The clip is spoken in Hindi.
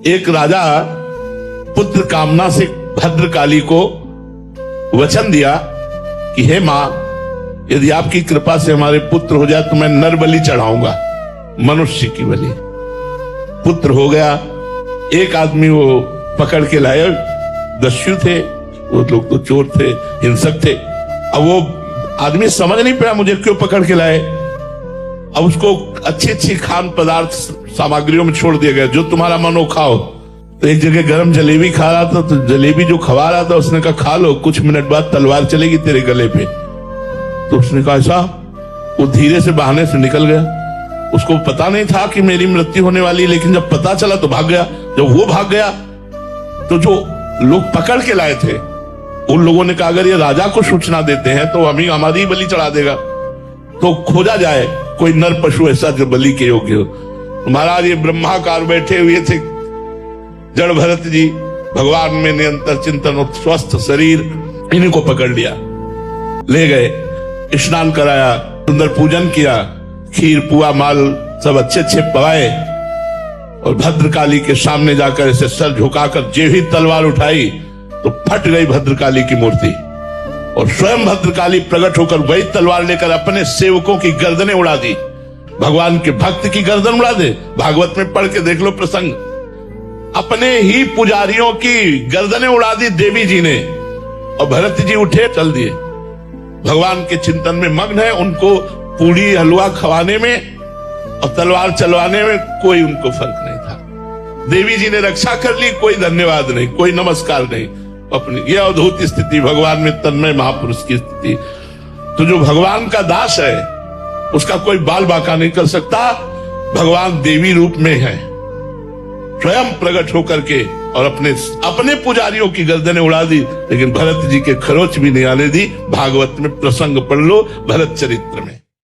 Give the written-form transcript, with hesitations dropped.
एक राजा पुत्र कामना से भद्रकाली को वचन दिया कि हे मां, यदि आपकी कृपा से हमारे पुत्र हो जाए तो मैं नर बलि चढ़ाऊंगा, मनुष्य की बलि। पुत्र हो गया। एक आदमी वो पकड़ के लाए, दस्यु थे वो लोग, तो चोर थे, हिंसक थे। अब वो आदमी समझ नहीं पाया मुझे क्यों पकड़ के लाए। अब उसको अच्छी अच्छी खान पदार्थ सामग्रियों में छोड़ दिया गया, जो तुम्हारा मन हो खाओ। तो एक जगह गरम जलेबी खा रहा था, तो जलेबी जो खवा रहा था उसने कहा खा लो, कुछ मिनट बाद तलवार चलेगी तेरे गले पे। तो उसने कहा ऐसा? वो धीरे से बहाने से निकल गया। उसको पता नहीं था कि मेरी मृत्यु होने वाली, लेकिन जब पता चला तो भाग गया। जब वो भाग गया तो जो लोग पकड़ के लाए थे उन लोगों ने कहा अगर ये राजा को सूचना देते हैं तो हमारी बलि चढ़ा देगा, तो खोजा जाए कोई नर पशु ऐसा जो बलि के योग्य हो। महाराज ये ब्रह्माकार बैठे हुए थे, जड़ भरत जी भगवान में निरंतर चिंतन और स्वस्थ शरीर, इन्हीं को पकड़ लिया, ले गए, स्नान कराया, सुंदर पूजन किया, खीर पुआ माल सब अच्छे अच्छे पवाए, और भद्रकाली के सामने जाकर ऐसे सर झुकाकर जे ही तलवार उठाई तो फट गई भद्रकाली की मूर्ति, और स्वयं भद्रकाली प्रकट होकर वही तलवार लेकर अपने सेवकों की गर्दनें उड़ा दी। भगवान के भक्त की गर्दन उड़ा दे, भागवत में पढ़ के देख लो प्रसंग। अपने ही पुजारियों की गर्दनें उड़ा दी देवी जी ने, और भरत जी उठे चल दिए। भगवान के चिंतन में मग्न है, उनको पूड़ी हलवा खवाने में और तलवार चलवाने में कोई उनको फर्क नहीं था। देवी जी ने रक्षा कर ली, कोई धन्यवाद नहीं, कोई नमस्कार नहीं। अपनी यह अद्भुत स्थिति, भगवान में तन्मय महापुरुष की स्थिति। तो जो भगवान का दास है उसका कोई बाल बांका नहीं कर सकता। भगवान देवी रूप में है, स्वयं प्रकट होकर के, और अपने पुजारियों की गर्दनें उड़ा दी, लेकिन भरत जी के खरोच भी नहीं आने दी। भागवत में प्रसंग पढ़ लो, भरत चरित्र में।